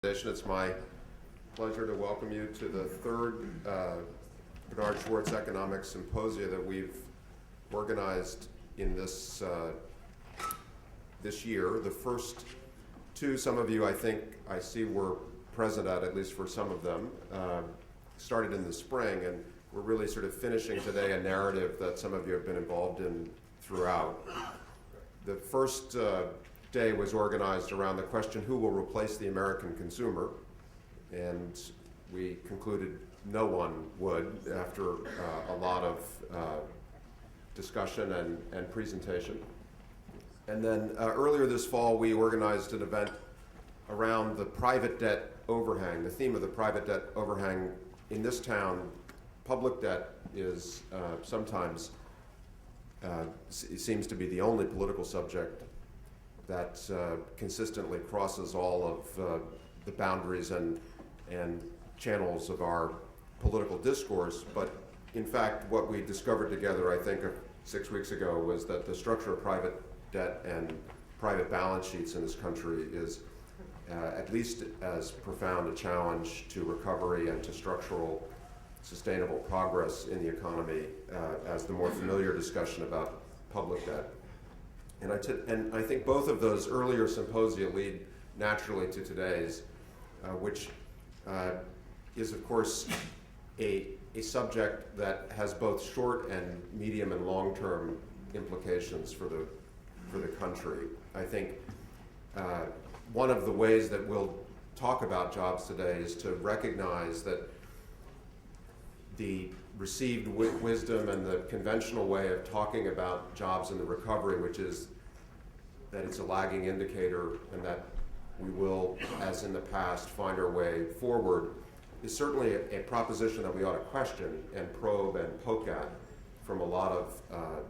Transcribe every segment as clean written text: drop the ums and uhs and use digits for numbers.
It's my pleasure to welcome you to the third Bernard Schwartz Economic Symposia that we've organized in this year. The first two, some of you I think I see were present at least for some of them, started in the spring, and we're really sort of finishing today a narrative that some of you have been involved in throughout. The first day was organized around the question, who will replace the American consumer? And we concluded no one would after a lot of discussion and presentation. And then earlier this fall, we organized an event around the private debt overhang, the theme of the private debt overhang. In this town, public debt is sometimes, it seems to be the only political subject that consistently crosses all of the boundaries and channels of our political discourse. But in fact, what we discovered together, I think 6 weeks ago, was that the structure of private debt and private balance sheets in this country is at least as profound a challenge to recovery and to structural sustainable progress in the economy as the more familiar discussion about public debt. And I think both of those earlier symposia lead naturally to today's, which is, of course, a subject that has both short and medium and long-term implications for the country. I think one of the ways that we'll talk about jobs today is to recognize that the received wisdom and the conventional way of talking about jobs in the recovery, which is that it's a lagging indicator and that we will, as in the past, find our way forward, is certainly a proposition that we ought to question and probe and poke at from a lot of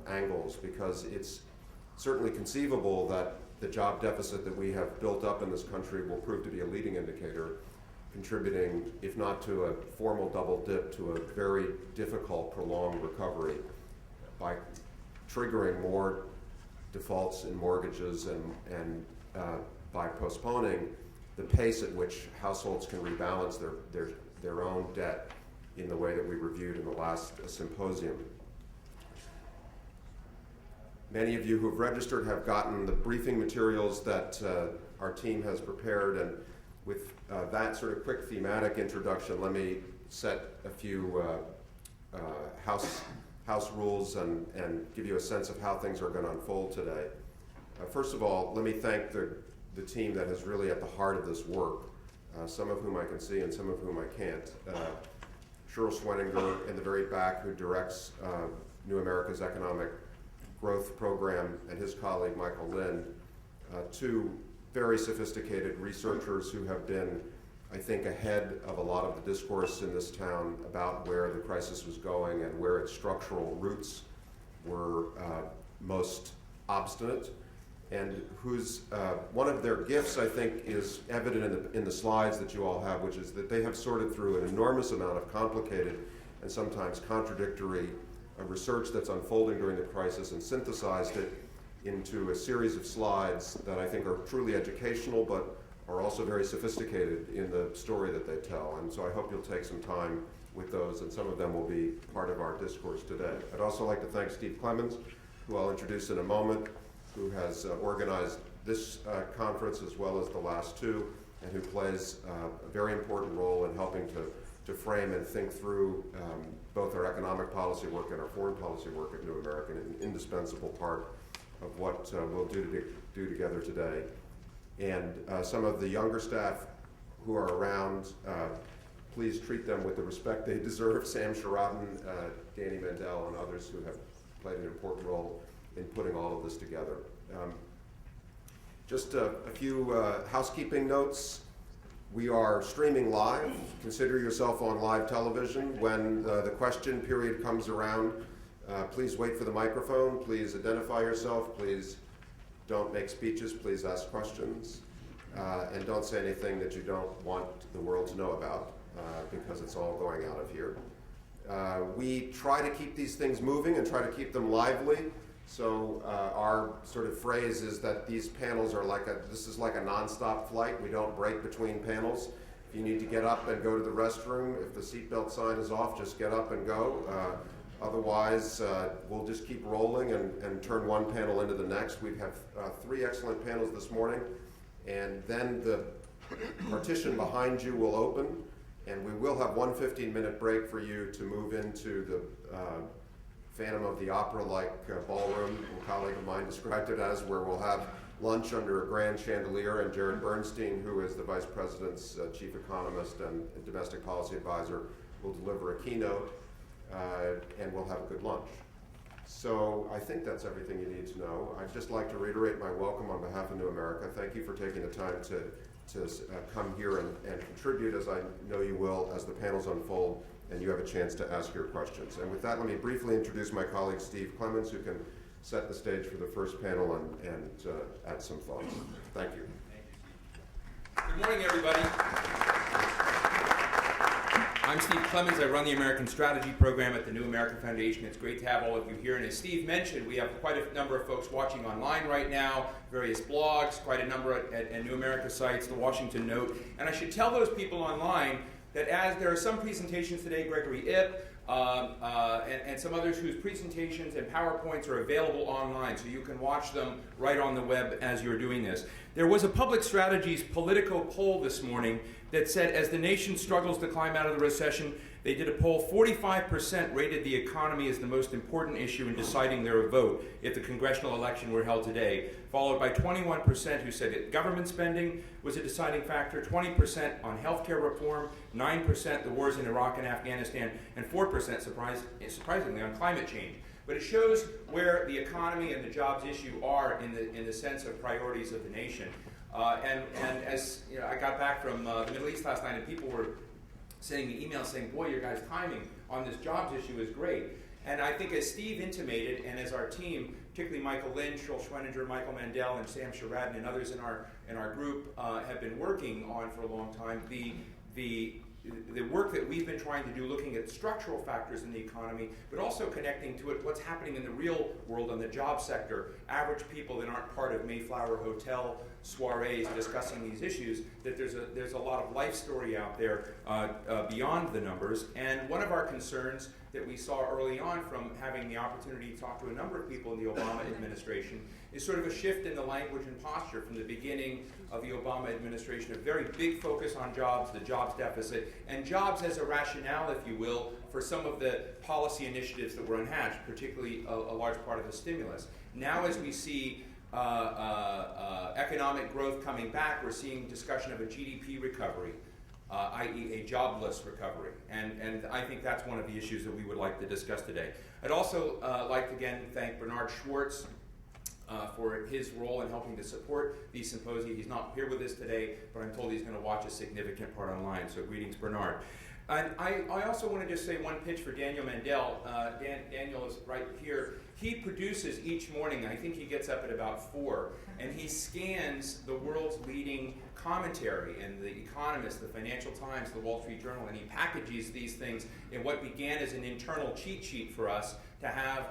angles, because it's certainly conceivable that the job deficit that we have built up in this country will prove to be a leading indicator, contributing, if not to a formal double dip, to a very difficult, prolonged recovery by triggering more defaults in mortgages and by postponing the pace at which households can rebalance their own debt in the way that we reviewed in the last symposium. Many of you who have registered have gotten the briefing materials that our team has prepared, and with that sort of quick thematic introduction, let me set a few house rules and give you a sense of how things are going to unfold today. First of all, let me thank the team that is really at the heart of this work, some of whom I can see and some of whom I can't. Cheryl Schwenninger in the very back, who directs New America's Economic Growth Program, and his colleague Michael Lynn, two very sophisticated researchers who have been, I think, ahead of a lot of the discourse in this town about where the crisis was going and where its structural roots were most obstinate, and whose one of their gifts, I think, is evident in the slides that you all have, which is that they have sorted through an enormous amount of complicated and sometimes contradictory research that's unfolding during the crisis and synthesized it into a series of slides that I think are truly educational, but are also very sophisticated in the story that they tell. And so I hope you'll take some time with those, and some of them will be part of our discourse today. I'd also like to thank Steve Clemons, who I'll introduce in a moment, who has organized this conference as well as the last two, and who plays a very important role in helping to frame and think through both our economic policy work and our foreign policy work at New American, an indispensable part of what we'll do together today. And some of the younger staff who are around, please treat them with the respect they deserve. Sam Sheridan, Lenny Mendonca, and others who have played an important role in putting all of this together. Just a few housekeeping notes. We are streaming live. Consider yourself on live television. When the question period comes around, please wait for the microphone. Please identify yourself. Please don't make speeches. Please ask questions. And don't say anything that you don't want the world to know about, because it's all going out of here. We try to keep these things moving and try to keep them lively. So our sort of phrase is that these panels are this is like a nonstop flight. We don't break between panels. If you need to get up and go to the restroom, if the seatbelt sign is off, just get up and go. Otherwise, we'll just keep rolling and turn one panel into the next. We have 3 excellent panels this morning, and then the partition behind you will open, and we will have one 15-minute break for you to move into the Phantom of the Opera-like ballroom, a colleague of mine described it as, where we'll have lunch under a grand chandelier, and Jared Bernstein, who is the Vice President's Chief Economist and Domestic Policy Advisor, will deliver a keynote, and we'll have a good lunch. So I think that's everything you need to know. I'd just like to reiterate my welcome on behalf of New America. Thank you for taking the time to come here and contribute, as I know you will, as the panels unfold and you have a chance to ask your questions. And with that, let me briefly introduce my colleague Steve Clemons, who can set the stage for the first panel and add some thoughts. Thank you. Good morning, everybody. I'm Steve Clemons. I run the American Strategy Program at the New America Foundation. It's great to have all of you here. And as Steve mentioned, we have quite a number of folks watching online right now, various blogs, quite a number at New America sites, the Washington Note. And I should tell those people online that as there are some presentations today, Gregory Ip, and some others whose presentations and PowerPoints are available online, so you can watch them right on the web as you're doing this. There was a Public Strategies Politico poll this morning that said as the nation struggles to climb out of the recession, they did a poll, 45% rated the economy as the most important issue in deciding their vote if the congressional election were held today, followed by 21% who said that government spending was a deciding factor, 20% on healthcare reform, 9% the wars in Iraq and Afghanistan, and 4% surprisingly on climate change. But it shows where the economy and the jobs issue are in the sense of priorities of the nation. And as you know, I got back from the Middle East last night, and people were sending me emails saying, boy, your guys' timing on this jobs issue is great. And I think as Steve intimated, and as our team, particularly Michael Lynch, Joel Schweninger, Michael Mandel, and Sam Sharadin, and others in our group have been working on for a long time, the work that we've been trying to do looking at structural factors in the economy, but also connecting to it what's happening in the real world on the job sector, average people that aren't part of Mayflower Hotel soirees discussing these issues, that there's a lot of life story out there beyond the numbers. And one of our concerns that we saw early on from having the opportunity to talk to a number of people in the Obama administration is sort of a shift in the language and posture from the beginning of the Obama administration, a very big focus on jobs, the jobs deficit, and jobs as a rationale, if you will, for some of the policy initiatives that were unhatched, particularly a large part of the stimulus. Now as we see economic growth coming back, we're seeing discussion of a GDP recovery, i.e. a jobless recovery. And I think that's one of the issues that we would like to discuss today. I'd also like to again thank Bernard Schwartz for his role in helping to support these symposia. He's not here with us today, but I'm told he's going to watch a significant part online. So greetings, Bernard. And I also want to just say one pitch for Daniel Mandel. Daniel is right here. He produces each morning, I think he gets up at about 4, and he scans the world's leading commentary in The Economist, the Financial Times, the Wall Street Journal, and he packages these things in what began as an internal cheat sheet for us to have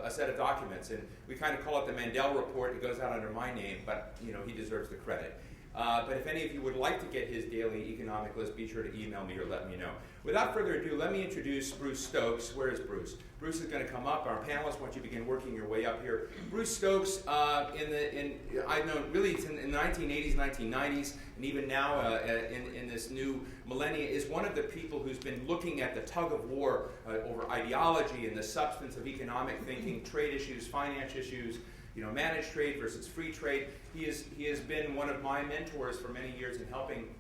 a set of documents. And we kind of call it the Mandel Report. It goes out under my name, but you know he deserves the credit. But if any of you would like to get his daily economic list, be sure to email me or let me know. Without further ado, let me introduce Bruce Stokes. Where is Bruce? Bruce is going to come up. Our panelists, once you begin working your way up here. Bruce Stokes, I've known really in the 1980s, 1990s, and even now in this new millennia, is one of the people who's been looking at the tug of war over ideology and the substance of economic thinking, trade issues, finance issues, managed trade versus free trade. He has been one of my mentors for many years in helping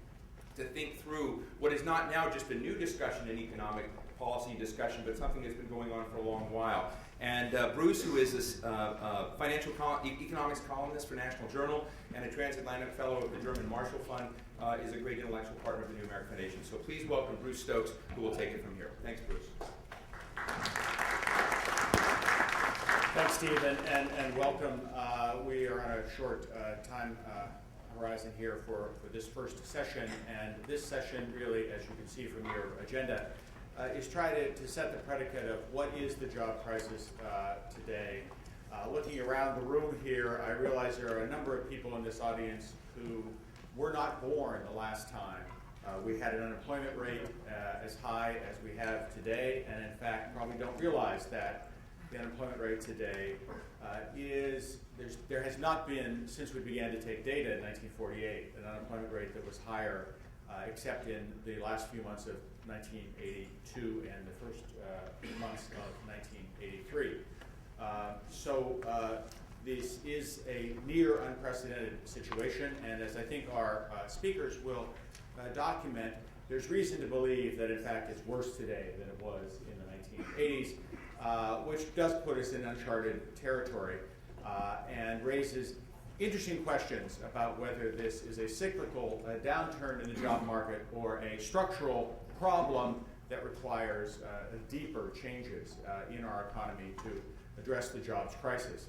to think through what is not now just a new discussion in economic policy discussion, but something that's been going on for a long while. And Bruce, who is a financial economics columnist for National Journal and a transatlantic fellow of the German Marshall Fund, is a great intellectual partner of the New American Foundation. So please welcome Bruce Stokes, who will take it from here. Thanks, Bruce. Thanks, Steve, and welcome. We are on a short time horizon here for this first session, and this session really, as you can see from your agenda, is try to set the predicate of what is the job crisis today, Looking around the room here, I realize there are a number of people in this audience who were not born the last time we had an unemployment rate as high as we have today, and in fact probably don't realize that the unemployment rate today there has not been, since we began to take data in 1948, an unemployment rate that was higher except in the last few months of 1982 and the first months of 1983. This is a near unprecedented situation, and as I think our speakers will document, there's reason to believe that in fact it's worse today than it was in the 1980s, which does put us in uncharted territory and raises interesting questions about whether this is a cyclical downturn in the job market or a structural problem that requires deeper changes in our economy to address the jobs crisis.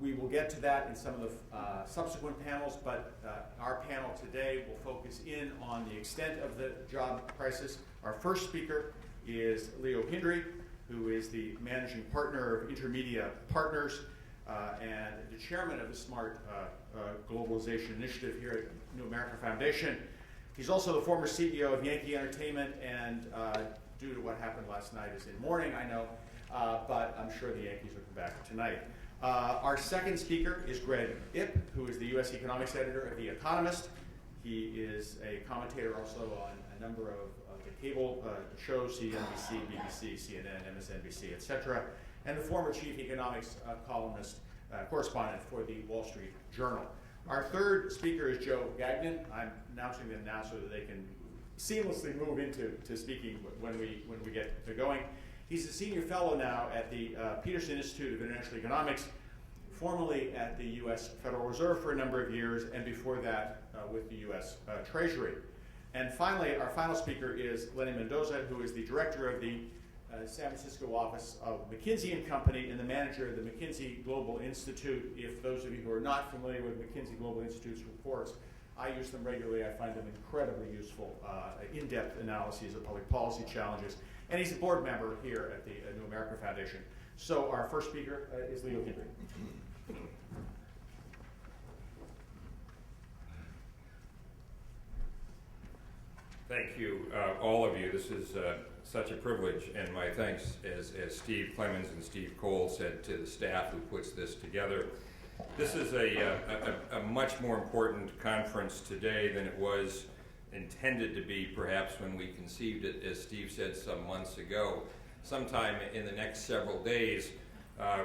We will get to that in some of the subsequent panels, but our panel today will focus in on the extent of the job crisis. Our first speaker is Leo Hindery, who is the managing partner of InterMedia Partners and the chairman of the Smart Globalization Initiative here at New America Foundation. He's also the former CEO of Yankee Entertainment, and due to what happened last night is in mourning, I know, but I'm sure the Yankees will come back tonight. Our second speaker is Greg Ip, who is the U.S. economics editor of The Economist. He is a commentator also on a number of the cable shows, CNBC, BBC, CNN, MSNBC, etc., and the former chief economics columnist, correspondent for the Wall Street Journal. Our third speaker is Joe Gagnon. I'm announcing them now so that they can seamlessly move into speaking when we get to going. He's a senior fellow now at the Peterson Institute of International Economics, formerly at the U.S. Federal Reserve for a number of years, and before that with the U.S. Treasury. And finally, our final speaker is Lenny Mendonca, who is the director of the San Francisco office of McKinsey and Company and the manager of the McKinsey Global Institute. If those of you who are not familiar with McKinsey Global Institute's reports, I use them regularly. I find them incredibly useful, in-depth analyses of public policy challenges. And he's a board member here at the New America Foundation. So our first speaker is Leo Hindery. Thank you, all of you. This is such a privilege, and my thanks, as Steve Clemons and Steve Coll said, to the staff who puts this together. This is a much more important conference today than it was intended to be, perhaps, when we conceived it, as Steve said some months ago. Sometime in the next several days,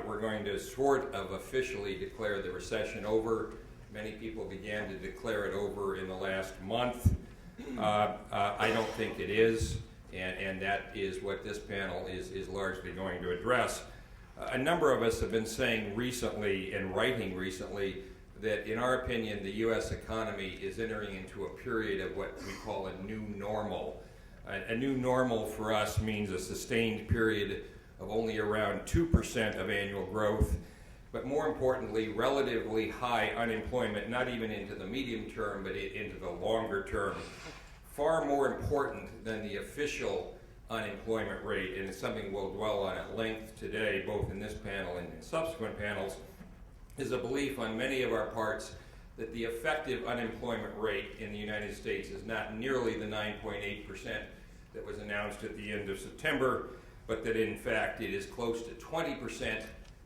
we're going to sort of officially declare the recession over. Many people began to declare it over in the last month. I don't think it is, and that is what this panel is largely going to address. A number of us have been saying recently and writing recently that, in our opinion, the U.S. economy is entering into a period of what we call a new normal. A new normal for us means a sustained period of only around 2% of annual growth, but more importantly, relatively high unemployment, not even into the medium term, but into the longer term. Far more important than the official unemployment rate, and it's something we'll dwell on at length today, both in this panel and in subsequent panels, is a belief on many of our parts that the effective unemployment rate in the United States is not nearly the 9.8% that was announced at the end of September, but that in fact it is close to 20%,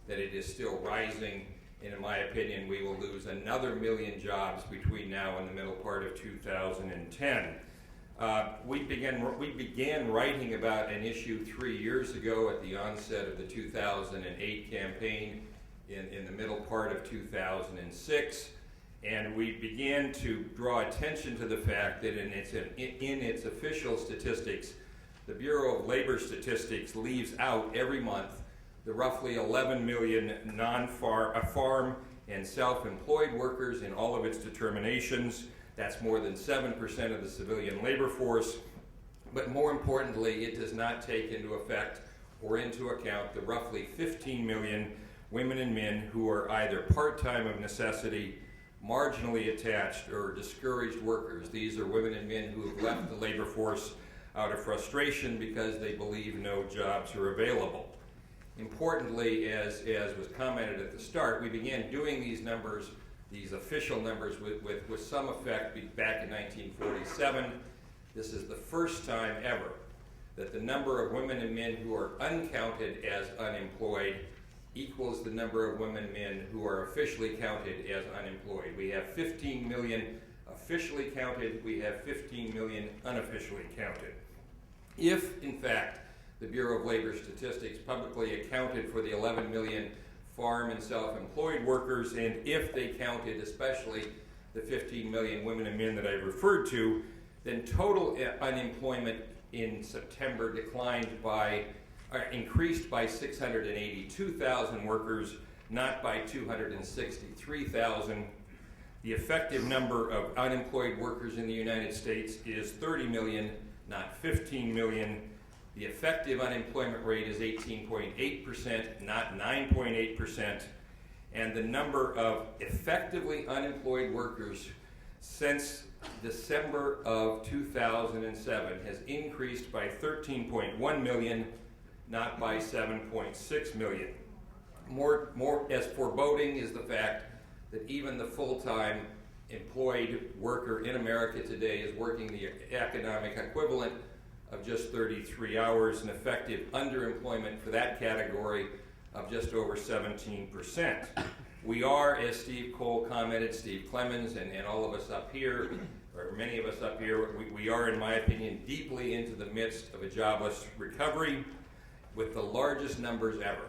that it is still rising, and in my opinion we will lose another 1 million jobs between now and the middle part of 2010. We began writing about an issue 3 years ago at the onset of the 2008 campaign in the middle part of 2006, and we began to draw attention to the fact that in its official statistics, the Bureau of Labor Statistics leaves out every month the roughly 11 million farm and self-employed workers in all of its determinations. That's more than 7% of the civilian labor force. But more importantly, it does not take into effect or into account the roughly 15 million women and men who are either part-time of necessity, marginally attached, or discouraged workers. These are women and men who have left the labor force out of frustration because they believe no jobs are available. Importantly, as was commented at the start, we began doing these numbers, these official numbers, with some effect back in 1947. This is the first time ever that the number of women and men who are uncounted as unemployed equals the number of women and men who are officially counted as unemployed. We have 15 million officially counted, we have 15 million unofficially counted. If, in fact, the Bureau of Labor Statistics publicly accounted for the 11 million farm and self-employed workers, and if they counted especially the 15 million women and men that I referred to, then total unemployment in September increased by 682,000 workers, not by 263,000. The effective number of unemployed workers in the United States is 30 million, not 15 million. The effective unemployment rate is 18.8%, not 9.8%. And the number of effectively unemployed workers since December of 2007 has increased by 13.1 million, not by 7.6 million. More as foreboding is the fact that even the full-time employed worker in America today is working the economic equivalent of just 33 hours, and effective underemployment for that category of just over 17%. We are, as Steve Coll commented, Steve Clemons, and all of us up here, or many of us up here, we are, in my opinion, deeply into the midst of a jobless recovery with the largest numbers ever.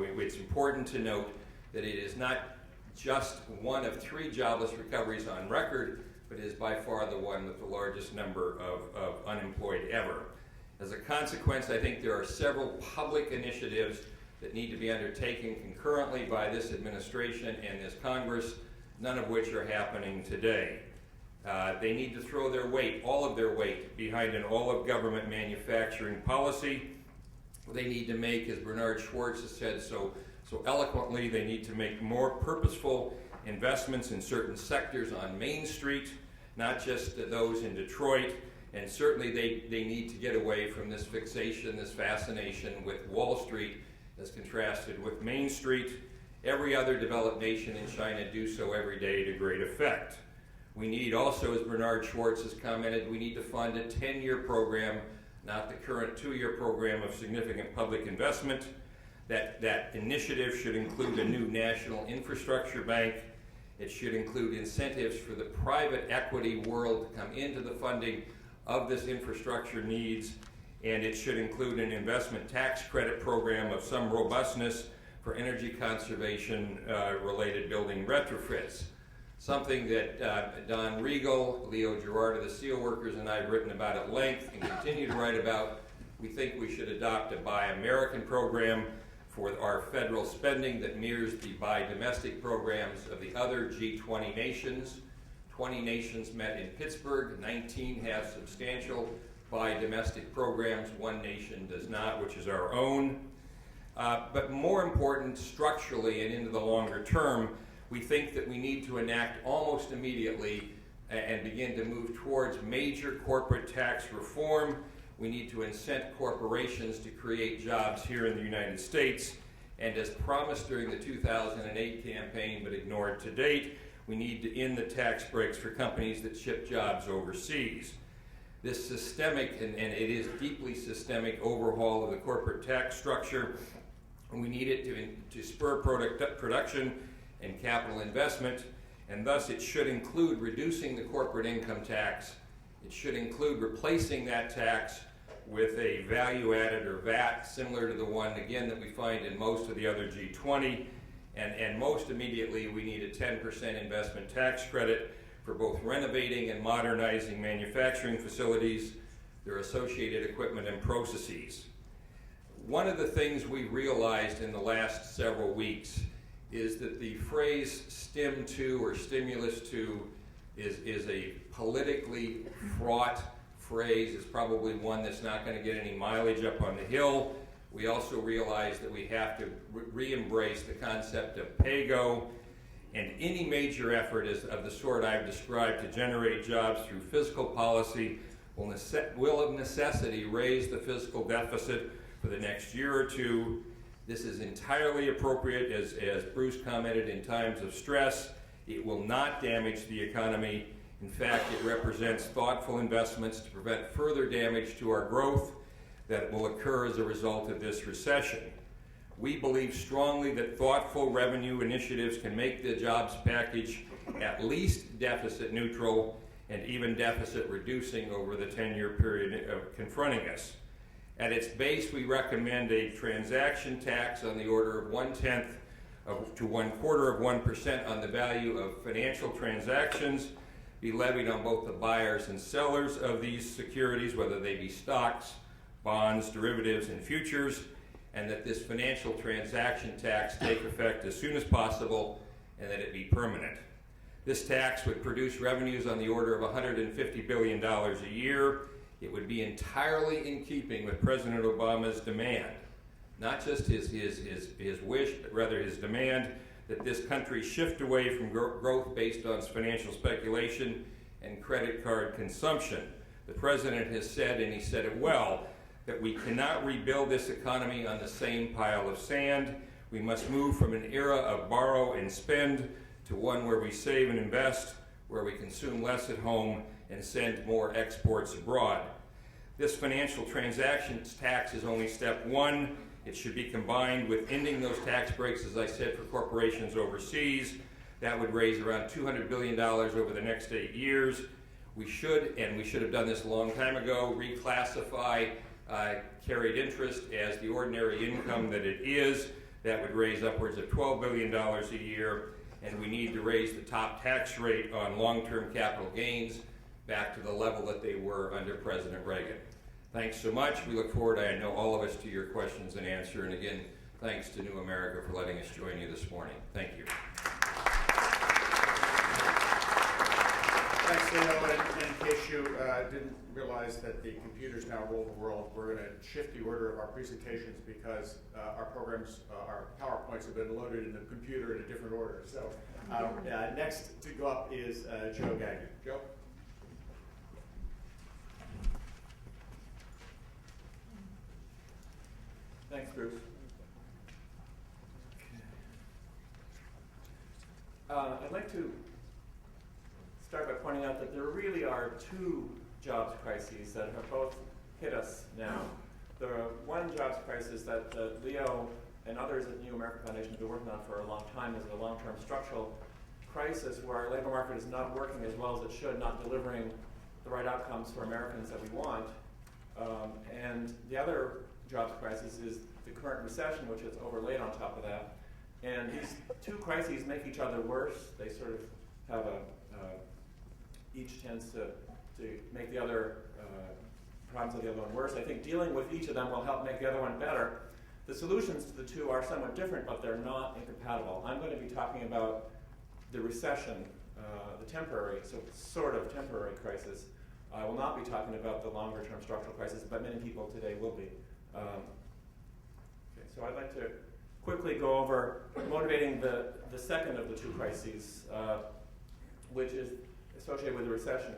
It's important to note that it is not just one of 3 jobless recoveries on record, but is by far the one with the largest number of unemployed ever. As a consequence, I think there are several public initiatives that need to be undertaken concurrently by this administration and this Congress, none of which are happening today. They need to throw their weight, all of their weight, behind an all-of-government manufacturing policy. They need to make, as Bernard Schwartz has said so eloquently, they need to make more purposeful investments in certain sectors on Main Street, not just those in Detroit, and certainly they need to get away from this fixation, this fascination with Wall Street as contrasted with Main Street. Every other developed nation in China do so every day to great effect. We need also, as Bernard Schwartz has commented, we need to fund a 10-year program, not the current 2-year program of significant public investment. That initiative should include a new national infrastructure bank. It should include incentives for the private equity world to come into the funding of this infrastructure needs, and it should include an investment tax credit program of some robustness for energy conservation related building retrofits. Something that Don Regal, Leo Gerard of the Steelworkers, and I have written about at length and continue to write about. We think we should adopt a Buy American program for our federal spending that mirrors the Buy Domestic programs of the other G20 nations. 20 nations met in Pittsburgh, 19 have substantial Buy Domestic programs, 1 nation does not, which is our own. But more important, structurally and into the longer term, we think that we need to enact almost immediately and begin to move towards major corporate tax reform. We need to incent corporations to create jobs here in the United States. And as promised during the 2008 campaign, but ignored to date, we need to end the tax breaks for companies that ship jobs overseas. This systemic, and it is deeply systemic, overhaul of the corporate tax structure, we need it to spur production and capital investment, and thus it should include reducing the corporate income tax. It should include replacing that tax with a value-added or VAT similar to the one, again, that we find in most of the other G20. And most immediately, we need a 10% investment tax credit for both renovating and modernizing manufacturing facilities, their associated equipment and processes. One of the things we realized in the last several weeks is that the phrase stim to or stimulus to is a politically fraught phrase. It's probably one that's not going to get any mileage up on the Hill. We also realize that we have to re-embrace the concept of pay-go, and any major effort of the sort I've described to generate jobs through fiscal policy will of necessity raise the fiscal deficit for the next year or two. This is entirely appropriate, as Bruce commented, in times of stress. It will not damage the economy. In fact, it represents thoughtful investments to prevent further damage to our growth that will occur as a result of this recession. We believe strongly that thoughtful revenue initiatives can make the jobs package at least deficit neutral and even deficit reducing over the 10-year period confronting us. At its base, we recommend a transaction tax on the order of 1/10 to 1/4 of 1% on the value of financial transactions be levied on both the buyers and sellers of these securities, whether they be stocks, bonds, derivatives, and futures, and that this financial transaction tax take effect as soon as possible and that it be permanent. This tax would produce revenues on the order of $150 billion a year. It would be entirely in keeping with President Obama's demand, not just his wish, but rather his demand that this country shift away from growth based on financial speculation and credit card consumption. The President has said, and he said it well, that we cannot rebuild this economy on the same pile of sand. We must move from an era of borrow and spend to one where we save and invest, where we consume less at home and send more exports abroad. This financial transactions tax is only step one. It should be combined with ending those tax breaks, as I said, for corporations overseas. That would raise around $200 billion over the next 8 years. We should have done this a long time ago, reclassify carried interest as the ordinary income that it is. That would raise upwards of $12 billion a year. And we need to raise the top tax rate on long-term capital gains back to the level that they were under President Reagan. Thanks so much. We look forward, I know all of us, to your questions and answer. And again, thanks to New America for letting us join you this morning. Thank you. Thanks, Leo. In case you didn't realize that the computers now rule the world, we're going to shift the order of our presentations because our programs, our PowerPoints have been loaded in the computer in a different order. So next to go up is Joe Gagnon. Joe? Thanks, Bruce. I'd like to start by pointing out that there really are two jobs crises that have both hit us now. The one jobs crisis that Leo and others at New America Foundation have been working on for a long time is a long-term structural crisis where our labor market is not working as well as it should, not delivering the right outcomes for Americans that we want. And the other jobs crisis is the current recession, which is overlaid on top of that. And these two crises make each other worse. They sort of have each tends to make the other problems of the other one worse. I think dealing with each of them will help make the other one better. The solutions to the two are somewhat different, but they're not incompatible. I'm going to be talking about the recession, the temporary, sort of temporary crisis. I will not be talking about the longer-term structural crisis, but many people today will be. Okay, so I'd like to quickly go over motivating the second of the two crises, which is associated with the recession.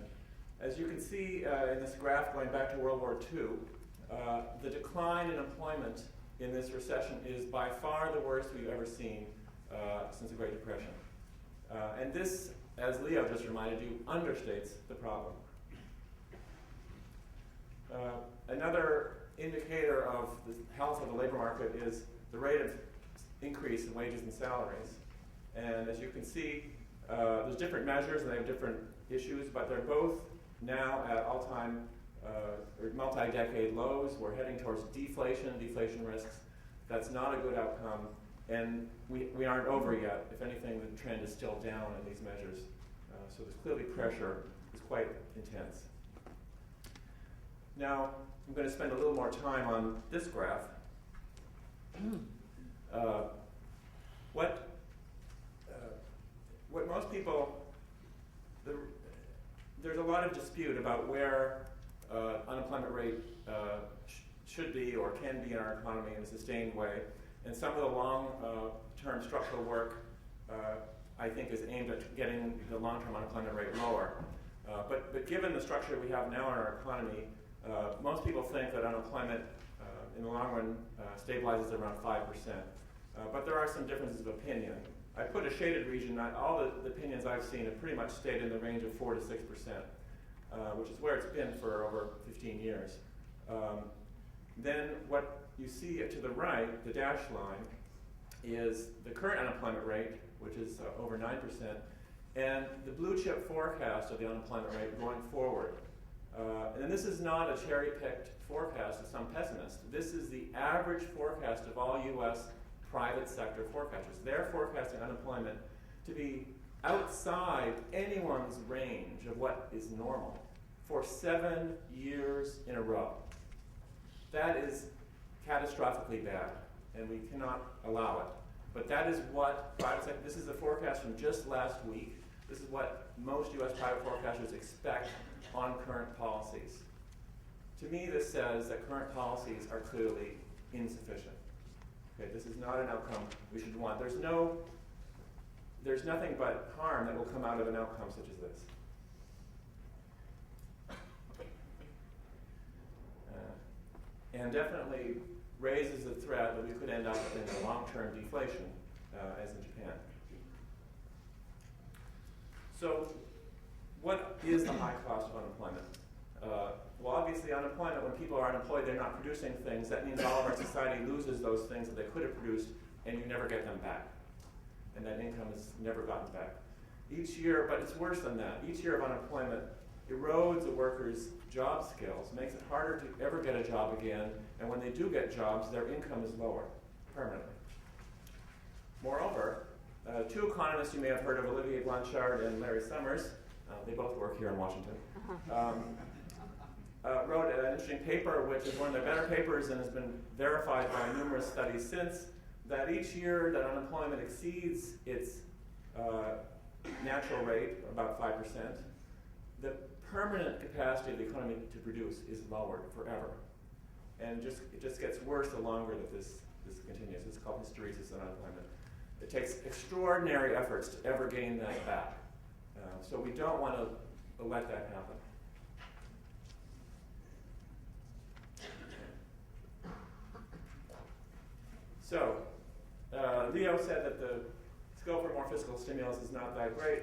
As you can see in this graph going back to World War II, the decline in employment in this recession is by far the worst we've ever seen since the Great Depression. And this, as Leo just reminded you, understates the problem. Another indicator of the health of the labor market is the rate of increase in wages and salaries. And as you can see, there's different measures and they have different issues, but they're both now at all-time or multi-decade lows. We're heading towards deflation risks. That's not a good outcome, and we aren't over yet. If anything, the trend is still down in these measures. So there's clearly pressure is quite intense. Now, I'm going to spend a little more time on this graph. What most people, there's a lot of dispute about where unemployment rate should be or can be in our economy in a sustained way. And some of the long-term structural work, I think, is aimed at getting the long-term unemployment rate lower. But given the structure we have now in our economy, most people think that unemployment in the long run, stabilizes around 5%. But there are some differences of opinion. I put a shaded region. All the opinions I've seen have pretty much stayed in the range of 4 to 6%, which is where it's been for over 15 years. Then what you see to the right, the dashed line, is the current unemployment rate, which is over 9%, and the blue chip forecast of the unemployment rate going forward. And this is not a cherry-picked forecast of some pessimist. This is the average forecast of all U.S. private sector forecasters. They're forecasting unemployment to be outside anyone's range of what is normal for 7 years in a row. That is catastrophically bad, and we cannot allow it. But that is what private sector, this is a forecast from just last week. This is what most U.S. private forecasters expect on current policies. To me, this says that current policies are clearly insufficient. Okay, this is not an outcome we should want. There's nothing but harm that will come out of an outcome such as this. And definitely raises the threat that we could end up in a long-term deflation, as in Japan. So, what is the high cost of unemployment? Well, obviously, unemployment, when people are unemployed, they're not producing things. That means all of our society loses those things that they could have produced, and you never get them back. And that income is never gotten back. Each year, but it's worse than that. Each year of unemployment erodes a worker's job skills, makes it harder to ever get a job again, and when they do get jobs, their income is lower, permanently. Moreover, two economists you may have heard of, Olivier Blanchard and Larry Summers, they both work here in Washington, wrote an interesting paper, which is one of their better papers and has been verified by numerous studies since, that each year that unemployment exceeds its natural rate, about 5%, the permanent capacity of the economy to produce is lowered forever. And it just gets worse the longer that this continues. It's called hysteresis of unemployment. It takes extraordinary efforts to ever gain that back. So we don't want to let that happen. So, Leo said that the scope for more fiscal stimulus is not that great.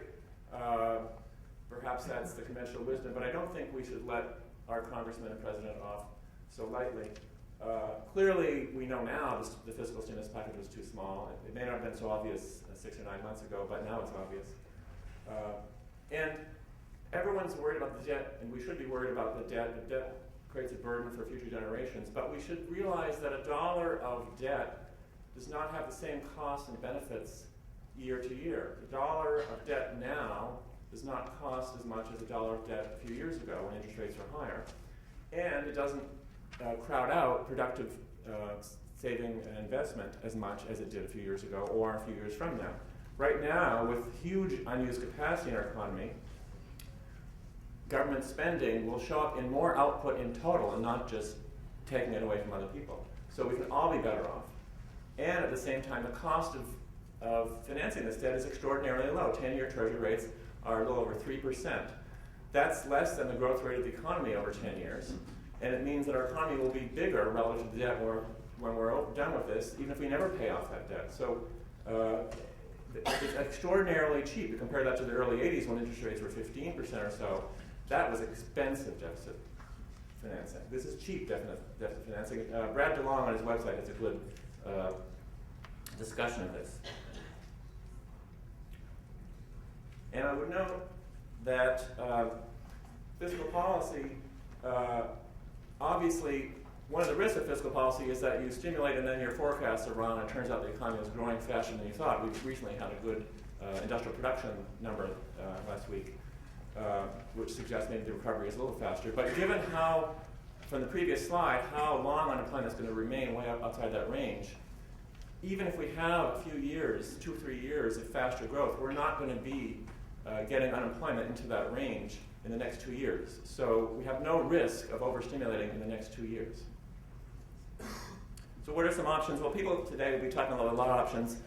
Perhaps that's the conventional wisdom, but I don't think we should let our congressman and president off so lightly. Clearly, we know now the fiscal stimulus package was too small. It may not have been so obvious 6 or 9 months ago, but now it's obvious. And everyone's worried about the debt, and we should be worried about the debt. The debt creates a burden for future generations, but we should realize that $1 of debt does not have the same costs and benefits year to year. The $1 of debt now does not cost as much as $1 of debt a few years ago when interest rates are higher. And it doesn't crowd out productive saving and investment as much as it did a few years ago or a few years from now. Right now, with huge unused capacity in our economy, government spending will show up in more output in total and not just taking it away from other people. So we can all be better off. And at the same time, the cost of financing this debt is extraordinarily low. 10-year treasury rates are a little over 3%. That's less than the growth rate of the economy over 10 years. And it means that our economy will be bigger relative to the debt when we're done with this, even if we never pay off that debt. So it's extraordinarily cheap. You compare that to the early 80s when interest rates were 15% or so. That was expensive deficit financing. This is cheap deficit financing. Brad DeLong on his website has a good discussion of this. And I would note that fiscal policy, obviously, one of the risks of fiscal policy is that you stimulate and then your forecasts are wrong and it turns out the economy is growing faster than you thought. We recently had a good industrial production number last week, which suggests maybe the recovery is a little faster. But given how, from the previous slide, how long unemployment is going to remain way outside that range, even if we have a few years, 2 or 3 years of faster growth, we're not going to be getting unemployment into that range in the next 2 years. So we have no risk of overstimulating in the next 2 years. So what are some options? Well, people today will be talking about a lot of options,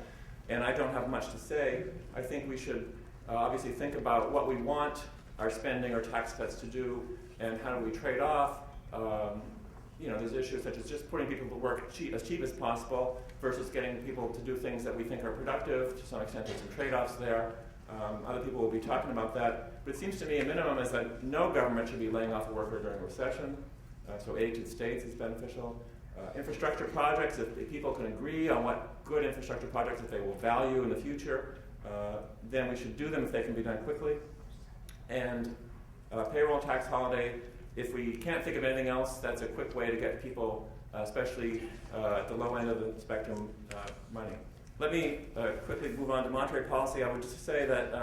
and I don't have much to say. I think we should obviously think about what we want our spending or tax cuts to do, and how do we trade off there's issues such as just putting people to work as cheap as possible versus getting people to do things that we think are productive. To some extent, there's some trade-offs there. Other people will be talking about that. But it seems to me a minimum is that no government should be laying off a worker during a recession. So aid to the states is beneficial. Infrastructure projects, if people can agree on what good infrastructure projects that they will value in the future, then we should do them if they can be done quickly. And payroll tax holiday, if we can't think of anything else, that's a quick way to get people, especially at the low end of the spectrum, money. Let me quickly move on to monetary policy. I would just say that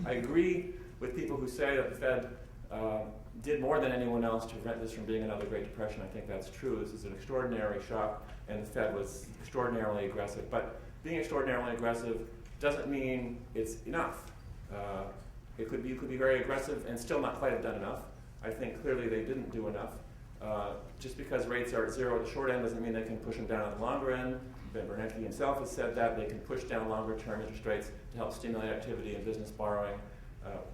I agree with people who say that the Fed did more than anyone else to prevent this from being another Great Depression. I think that's true. This is an extraordinary shock, and the Fed was extraordinarily aggressive. But being extraordinarily aggressive doesn't mean it's enough. You could be very aggressive and still not quite have done enough. I think clearly they didn't do enough. Just because rates are at zero at the short end doesn't mean they can push them down at the longer end. Ben Bernanke himself has said that. They can push down longer-term interest rates to help stimulate activity and business borrowing.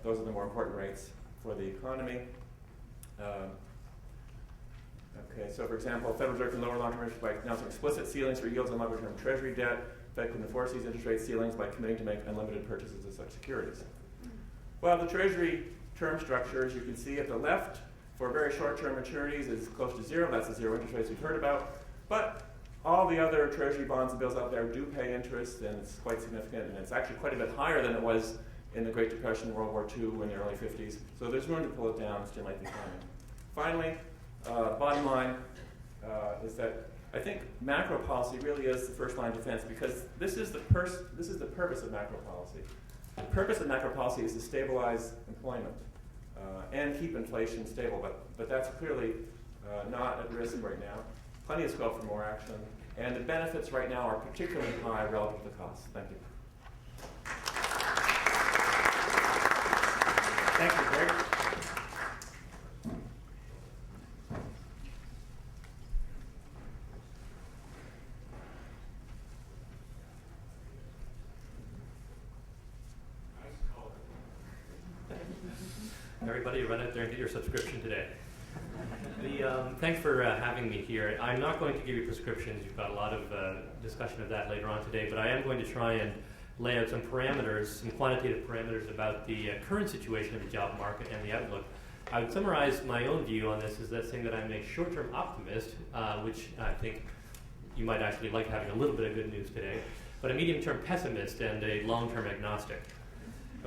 Those are the more important rates for the economy. Okay, so for example, Federal Reserve can lower long-term interest by announcing explicit ceilings for yields on longer-term Treasury debt. Fed can enforce these interest rate ceilings by committing to make unlimited purchases of such securities. Well, the Treasury term structure, as you can see at the left, for very short-term maturities is close to zero. That's the zero interest rates we've heard about. But all the other Treasury bonds and bills out there do pay interest, and it's quite significant, and it's actually quite a bit higher than it was in the Great Depression, World War II, in the early 50s. So there's room to pull it down and stimulate the economy. Finally, bottom line is that I think macro policy really is the first line of defense, because this is the purpose of macro policy. The purpose of macro policy is to stabilize employment and keep inflation stable, but that's clearly not at risk right now. Plenty of scope for more action, and the benefits right now are particularly high relative to the costs. Thank you. Thank you, Greg. Everybody run out there and get your subscription today. Thanks for having me here. I'm not going to give you prescriptions. You've got a lot of discussion of that later on today, but I am going to try and lay out some parameters, some quantitative parameters about the current situation of the job market and the outlook. I would summarize my own view on this as that saying that I'm a short-term optimist, which I think you might actually like having a little bit of good news today, but a medium-term pessimist and a long-term agnostic.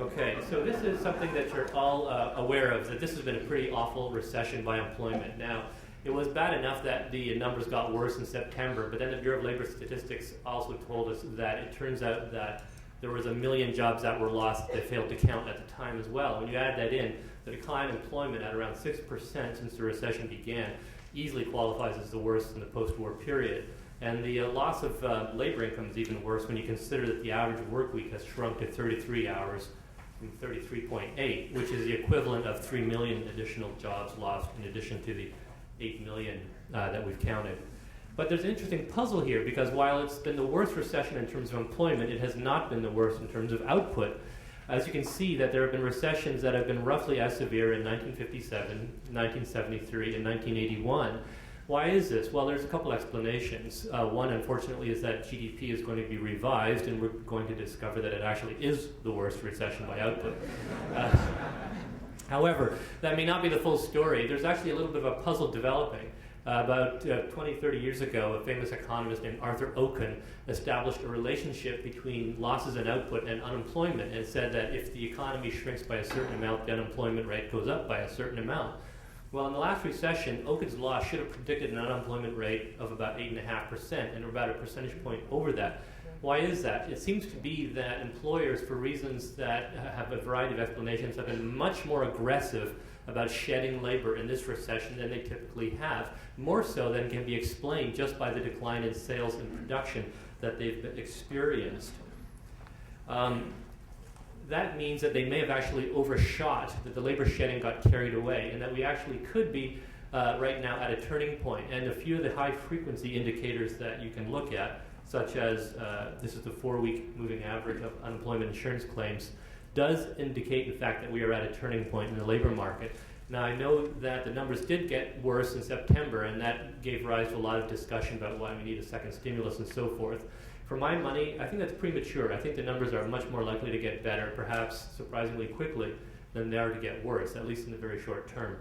Okay, so this is something that you're all aware of, that this has been a pretty awful recession by employment. Now, it was bad enough that the numbers got worse in September, but then the Bureau of Labor Statistics also told us that it turns out that there was 1 million jobs that were lost that they failed to count at the time as well. When you add that in, the decline in employment at around 6% since the recession began easily qualifies as the worst in the post-war period. And the loss of labor income is even worse when you consider that the average work week has shrunk to 33 hours from 33.8, which is the equivalent of 3 million additional jobs lost in addition to the 8 million that we've counted. But there's an interesting puzzle here, because while it's been the worst recession in terms of employment, it has not been the worst in terms of output. As you can see, that there have been recessions that have been roughly as severe in 1957, 1973, and 1981. Why is this? Well, there's a couple explanations. One, unfortunately, is that GDP is going to be revised, and we're going to discover that it actually is the worst recession by output. However, that may not be the full story. There's actually a little bit of a puzzle developing. About 20, 30 years ago, a famous economist named Arthur Oken established a relationship between losses in output and unemployment, and said that if the economy shrinks by a certain amount, the unemployment rate goes up by a certain amount. Well, in the last recession, Oken's law should have predicted an unemployment rate of about 8.5%, and about a percentage point over that. Why is that? It seems to be that employers, for reasons that have a variety of explanations, have been much more aggressive about shedding labor in this recession than they typically have, more so than can be explained just by the decline in sales and production that they've experienced. That means that they may have actually overshot, that the labor shedding got carried away, and that we actually could be right now at a turning point. And a few of the high-frequency indicators that you can look at, such as this is the 4-week moving average of unemployment insurance claims, does indicate the fact that we are at a turning point in the labor market. Now, I know that the numbers did get worse in September, and that gave rise to a lot of discussion about why we need a second stimulus and so forth. For my money, I think that's premature. I think the numbers are much more likely to get better, perhaps surprisingly quickly, than they are to get worse, at least in the very short term.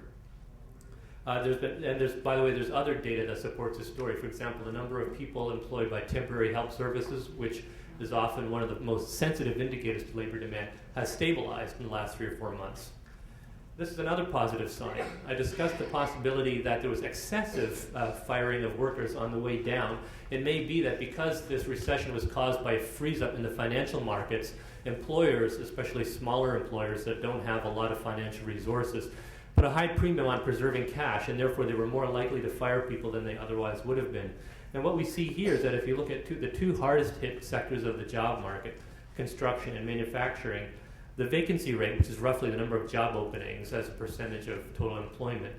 By the way, there's other data that supports this story. For example, the number of people employed by temporary help services, which is often one of the most sensitive indicators to labor demand, has stabilized in the last 3 or 4 months. This is another positive sign. I discussed the possibility that there was excessive firing of workers on the way down. It may be that because this recession was caused by a freeze-up in the financial markets, employers, especially smaller employers that don't have a lot of financial resources, put a high premium on preserving cash, and therefore they were more likely to fire people than they otherwise would have been. And what we see here is that if you look at the two hardest hit sectors of the job market, construction and manufacturing, the vacancy rate, which is roughly the number of job openings as a percentage of total employment,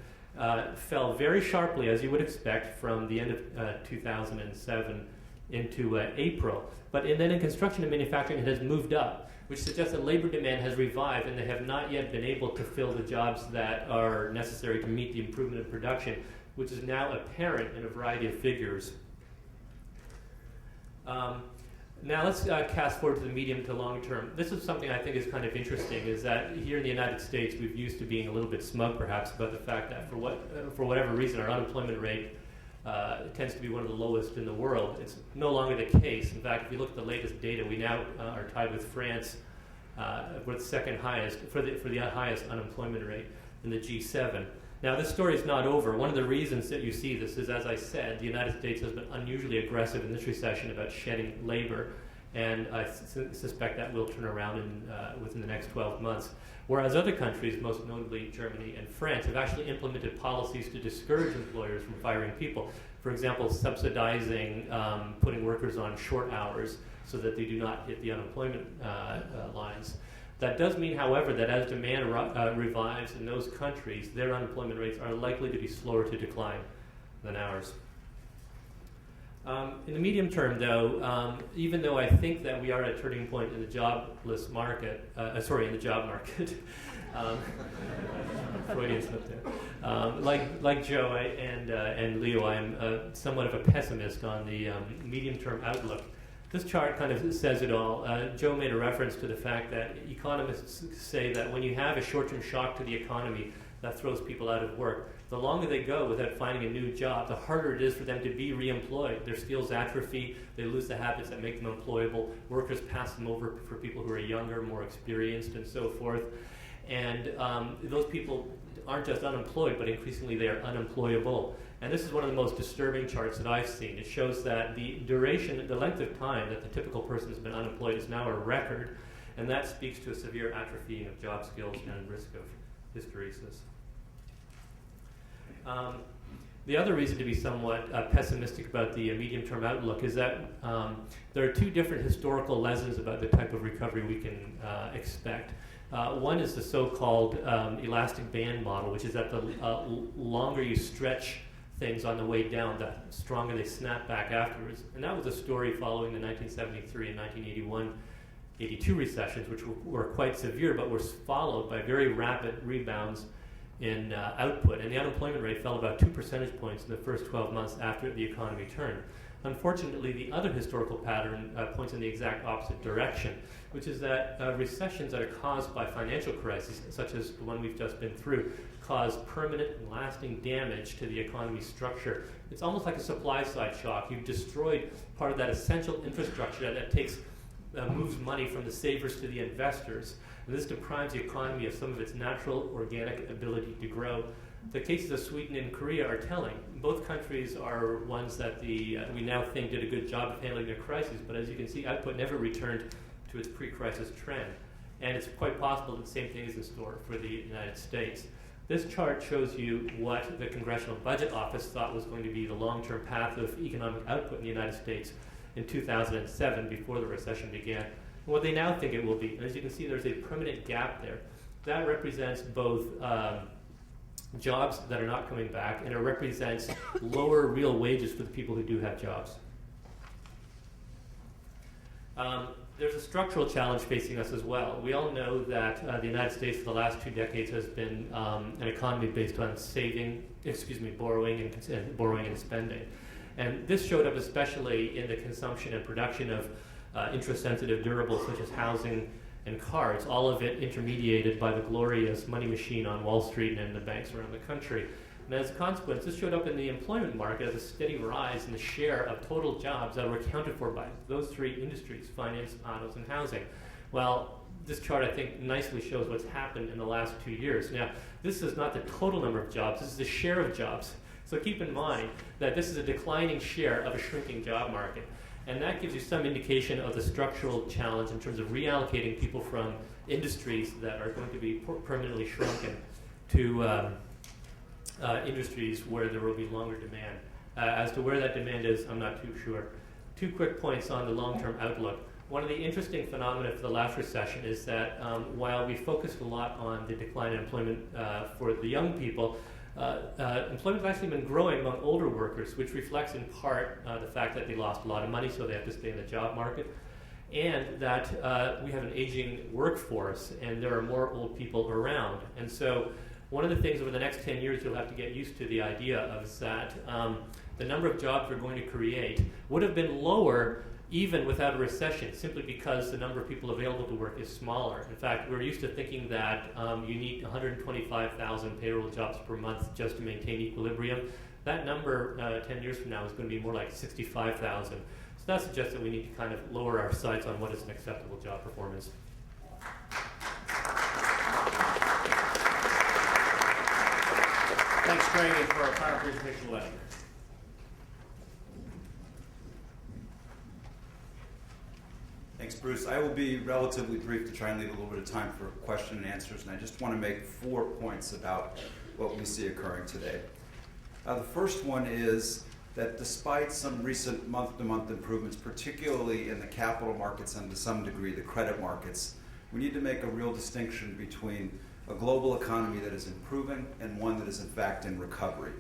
fell very sharply, as you would expect, from the end of 2007 into April. But then in construction and manufacturing, it has moved up, which suggests that labor demand has revived, and they have not yet been able to fill the jobs that are necessary to meet the improvement in production, which is now apparent in a variety of figures. Now let's cast forward to the medium to long term. This is something I think is kind of interesting, is that here in the United States, we've used to being a little bit smug perhaps about the fact that for whatever reason, our unemployment rate tends to be one of the lowest in the world. It's no longer the case. In fact, if you look at the latest data, we now are tied with France for the second highest, for the highest unemployment rate in the G7. Now, this story is not over. One of the reasons that you see this is, as I said, the United States has been unusually aggressive in this recession about shedding labor, and I suspect that will turn around within the next 12 months. Whereas other countries, most notably Germany and France, have actually implemented policies to discourage employers from firing people. For example, subsidizing putting workers on short hours so that they do not hit the unemployment lines. That does mean, however, that as demand revives in those countries, their unemployment rates are likely to be slower to decline than ours. In the medium term, though, even though I think that we are at a turning point in the jobless market, in the job market, Freudian slip there. Like Joe and Leo, I'm somewhat of a pessimist on the medium-term outlook. This chart kind of says it all. Joe made a reference to the fact that economists say that when you have a short-term shock to the economy that throws people out of work, the longer they go without finding a new job, the harder it is for them to be reemployed. Their skills atrophy, they lose the habits that make them employable. Workers pass them over for people who are younger, more experienced, and so forth. And those people aren't just unemployed, but increasingly they are unemployable. And this is one of the most disturbing charts that I've seen. It shows that the duration, the length of time that the typical person has been unemployed is now a record, and that speaks to a severe atrophying of job skills and risk of hysteresis. The other reason to be somewhat pessimistic about the medium-term outlook is that there are two different historical lessons about the type of recovery we can expect. One is the so-called elastic band model, which is that the longer you stretch things on the way down, the stronger they snap back afterwards. And that was a story following the 1973 and 1981-82 recessions, which were quite severe, but were followed by very rapid rebounds in output. And the unemployment rate fell about 2 percentage points in the first 12 months after the economy turned. Unfortunately, the other historical pattern points in the exact opposite direction, which is that recessions that are caused by financial crises, such as the one we've just been through, cause permanent and lasting damage to the economy's structure. It's almost like a supply-side shock. You've destroyed part of that essential infrastructure that moves money from the savers to the investors. And this deprives the economy of some of its natural organic ability to grow. The cases of Sweden and Korea are telling. Both countries are ones that we now think did a good job of handling their crises, but as you can see, output never returned to its pre-crisis trend. And it's quite possible that the same thing is in store for the United States. This chart shows you what the Congressional Budget Office thought was going to be the long-term path of economic output in the United States in 2007, before the recession began, and what they now think it will be. And as you can see, there's a permanent gap there. That represents both jobs that are not coming back, and it represents lower real wages for the people who do have jobs. there's a structural challenge facing us as well. We all know that the United States for the last 2 decades has been an economy based on borrowing and spending. And this showed up especially in the consumption and production of interest-sensitive durables such as housing and cars, all of it intermediated by the glorious money machine on Wall Street and the banks around the country. And as a consequence, this showed up in the employment market as a steady rise in the share of total jobs that were accounted for by those 3 industries, finance, autos, and housing. Well, this chart, I think, nicely shows what's happened in the last 2 years. Now, this is not the total number of jobs, this is the share of jobs. So keep in mind that this is a declining share of a shrinking job market. And that gives you some indication of the structural challenge in terms of reallocating people from industries that are going to be permanently shrunken to industries where there will be longer demand. As to where that demand is, I'm not too sure. 2 quick points on the long-term outlook. One of the interesting phenomena for the last recession is that while we focused a lot on the decline in employment for the young people, employment has actually been growing among older workers, which reflects in part the fact that they lost a lot of money, so they have to stay in the job market, and that we have an aging workforce, and there are more old people around. And so one of the things over the next 10 years you'll have to get used to the idea of is that the number of jobs we're going to create would have been lower even without a recession, simply because the number of people available to work is smaller. In fact, we're used to thinking that you need 125,000 payroll jobs per month just to maintain equilibrium. That number 10 years from now is going to be more like 65,000. So that suggests that we need to kind of lower our sights on what is an acceptable job performance. Thanks, Craig, and for our final presentation, Lenny. Thanks, Bruce. I will be relatively brief to try and leave a little bit of time for question and answers, and I just want to make 4 points about what we see occurring today. The first one is that despite some recent month-to-month improvements, particularly in the capital markets and to some degree the credit markets, we need to make a real distinction between a global economy that is improving and one that is in fact in recovery.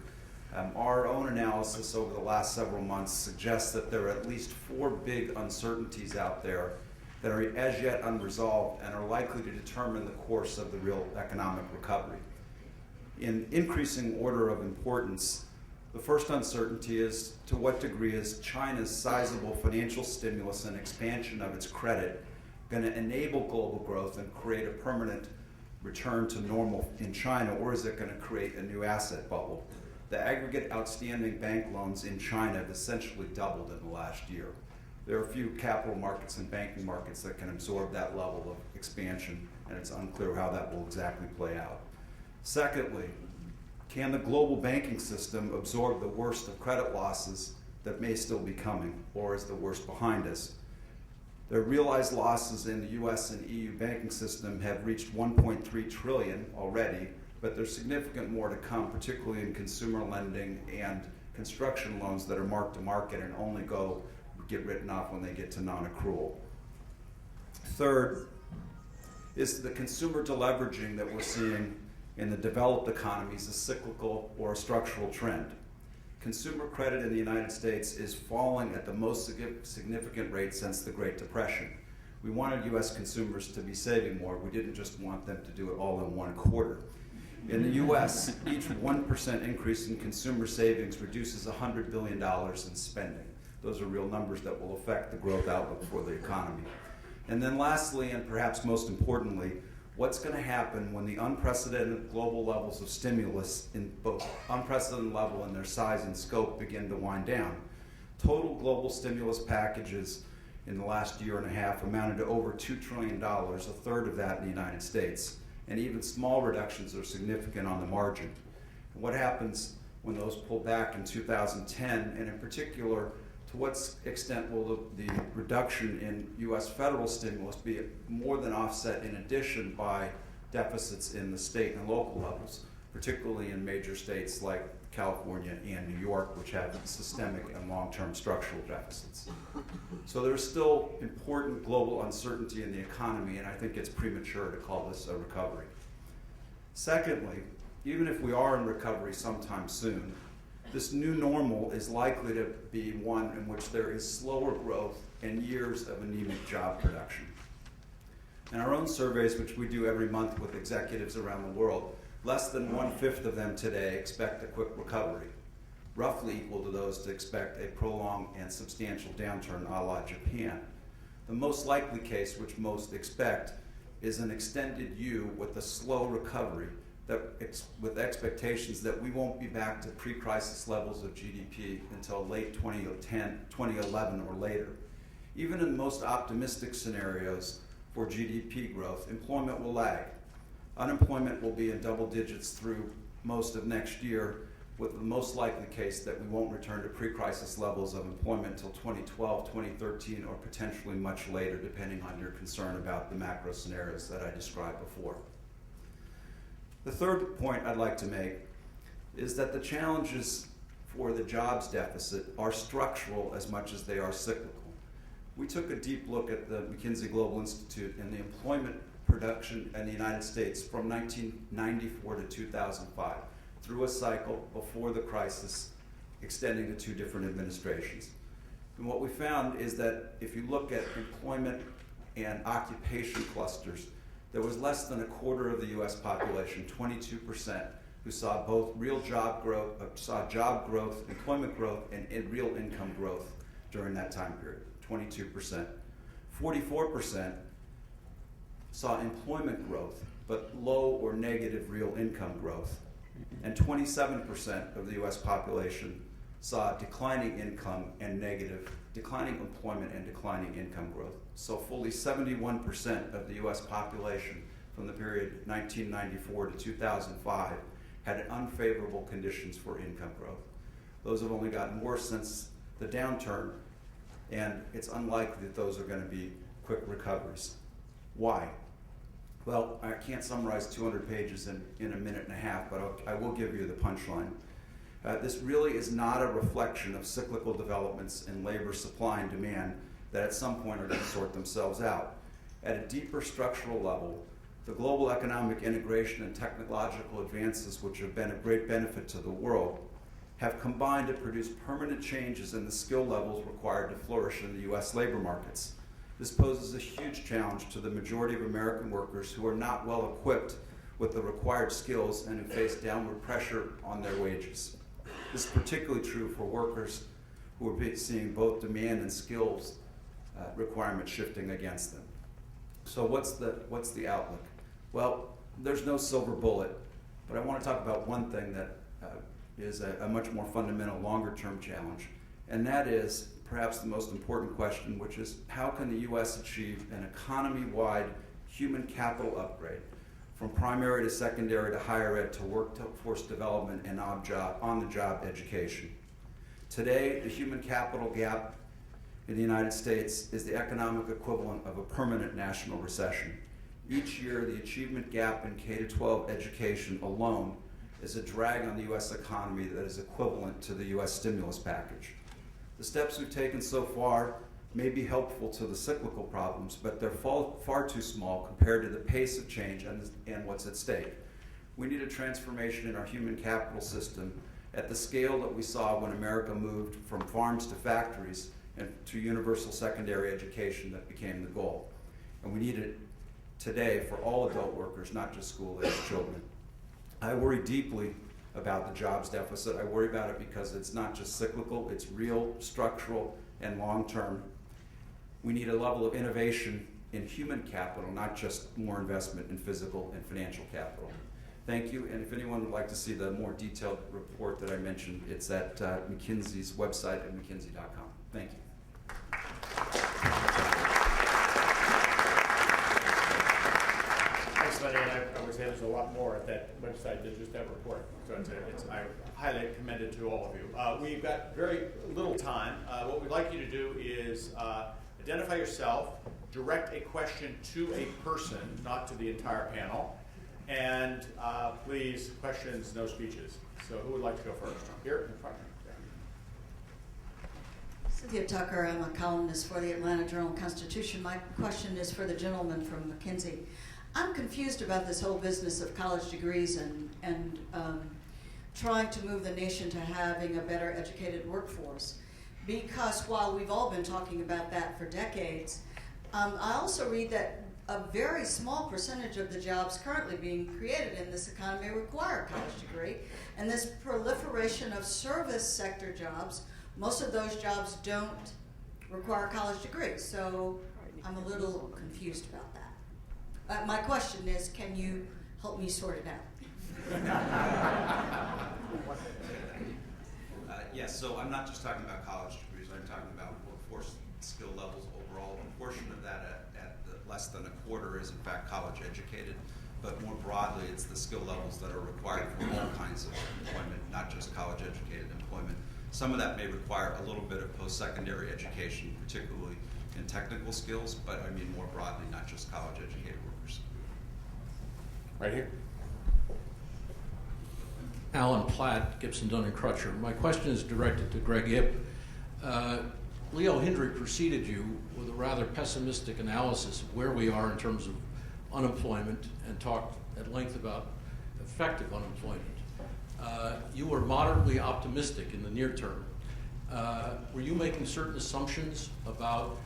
Our own analysis over the last several months suggests that there are at least 4 big uncertainties out there that are as yet unresolved and are likely to determine the course of the real economic recovery. In increasing order of importance, the first uncertainty is to what degree is China's sizable financial stimulus and expansion of its credit going to enable global growth and create a permanent return to normal in China, or is it going to create a new asset bubble? The aggregate outstanding bank loans in China have essentially doubled in the last year. There are a few capital markets and banking markets that can absorb that level of expansion, and it's unclear how that will exactly play out. Secondly, can the global banking system absorb the worst of credit losses that may still be coming, or is the worst behind us? The realized losses in the US and EU banking system have reached 1.3 trillion already, but there's significant more to come, particularly in consumer lending and construction loans that are marked to market and only get written off when they get to non-accrual. Third is the consumer deleveraging that we're seeing in the developed economies a cyclical or a structural trend. Consumer credit in the United States is falling at the most significant rate since the Great Depression. We wanted US consumers to be saving more. We didn't just want them to do it all in one quarter. In the US, each 1% increase in consumer savings reduces $100 billion in spending. Those are real numbers that will affect the growth outlook for the economy. And then lastly, and perhaps most importantly, what's going to happen when the unprecedented global levels of stimulus in both unprecedented level and their size and scope begin to wind down? Total global stimulus packages in the last year and a half amounted to over $2 trillion, a third of that in the United States. And even small reductions are significant on the margin. And what happens when those pull back in 2010, and in particular, to what extent will the reduction in US federal stimulus be more than offset in addition by deficits in the state and local levels, particularly in major states like California and New York, which have systemic and long-term structural deficits. So there's still important global uncertainty in the economy, and I think it's premature to call this a recovery. Secondly, even if we are in recovery sometime soon, This new normal is likely to be one in which there is slower growth and years of anemic job production. In our own surveys, which we do every month with executives around the world, less than 1/5 of them today expect a quick recovery, roughly equal to those to expect a prolonged and substantial downturn a la Japan. The most likely case, which most expect, is an extended U with a slow recovery with expectations that we won't be back to pre-crisis levels of GDP until late 2010, 2011 or later. Even in the most optimistic scenarios for GDP growth, employment will lag. Unemployment will be in double digits through most of next year, with the most likely case that we won't return to pre-crisis levels of employment until 2012, 2013, or potentially much later, depending on your concern about the macro scenarios that I described before. The third point I'd like to make is that the challenges for the jobs deficit are structural as much as they are cyclical. We took a deep look at the McKinsey Global Institute and the employment production in the United States from 1994 to 2005, through a cycle before the crisis, extending to 2 different administrations. And what we found is that if you look at employment and occupation clusters, there was less than a quarter of the US population, 22%, who saw both real job growth, employment growth, and real income growth during that time period, 22%. 44% saw employment growth, but low or negative real income growth. And 27% of the US population saw declining income and declining employment and declining income growth. So fully 71% of the US population from the period 1994 to 2005 had unfavorable conditions for income growth. Those have only gotten worse since the downturn, and it's unlikely that those are going to be quick recoveries. Why? Well, I can't summarize 200 pages in a minute and a half, but I will give you the punchline. This really is not a reflection of cyclical developments in labor supply and demand that at some point are going to sort themselves out. At a deeper structural level, the global economic integration and technological advances, which have been of great benefit to the world, have combined to produce permanent changes in the skill levels required to flourish in the US labor markets. This poses a huge challenge to the majority of American workers who are not well equipped with the required skills and who face downward pressure on their wages. This is particularly true for workers who are seeing both demand and skills requirements shifting against them. So what's the outlook? Well, there's no silver bullet, but I want to talk about one thing that is a much more fundamental, longer-term challenge, and that is perhaps the most important question, which is how can the U.S. achieve an economy-wide human capital upgrade from primary to secondary to higher ed to workforce development and on-the-job education. Today, the human capital gap in the United States is the economic equivalent of a permanent national recession. Each year, the achievement gap in K-12 education alone is a drag on the U.S. economy that is equivalent to the U.S. stimulus package. The steps we've taken so far may be helpful to the cyclical problems, but they're far too small compared to the pace of change and what's at stake. We need a transformation in our human capital system at the scale that we saw when America moved from farms to factories and to universal secondary education that became the goal. And we need it today for all adult workers, not just school-aged children. I worry deeply about the jobs deficit. I worry about it because it's not just cyclical, it's real, structural, and long-term. We need a level of innovation in human capital, not just more investment in physical and financial capital. Thank you, and if anyone would like to see the more detailed report that I mentioned, it's at McKinsey's website at mckinsey.com. Thank you. Thanks, Lenny, and I would say there's a lot more at that website than just that report. So I highly commend it to all of you. We've got very little time. What we'd like you to do is identify yourself, direct a question to a person, not to the entire panel, and please, questions, no speeches. So who would like to go first? Here in front. Cynthia Tucker, I'm a columnist for the Atlanta Journal-Constitution. My question is for the gentleman from McKinsey. I'm confused about this whole business of college degrees and trying to move the nation to having a better educated workforce. Because while we've all been talking about that for decades, I also read that a very small percentage of the jobs currently being created in this economy require a college degree. And this proliferation of service sector jobs, most of those jobs don't require a college degree. So I'm a little confused about that. My question is, can you help me sort it out? Yes, so I'm not just talking about college degrees, I'm talking about workforce skill levels overall. A portion of that at less than a quarter is in fact college educated, but more broadly it's the skill levels that are required for all kinds of employment, not just college educated employment. Some of that may require a little bit of post-secondary education, particularly in technical skills, but I mean more broadly, not just college educated workers. Right here. Alan Platt, Gibson, Dunn & Crutcher. My question is directed to Greg Ip. Leo Hindery preceded you with a rather pessimistic analysis of where we are in terms of unemployment and talked at length about effective unemployment. You were moderately optimistic in the near term. Were you making certain assumptions about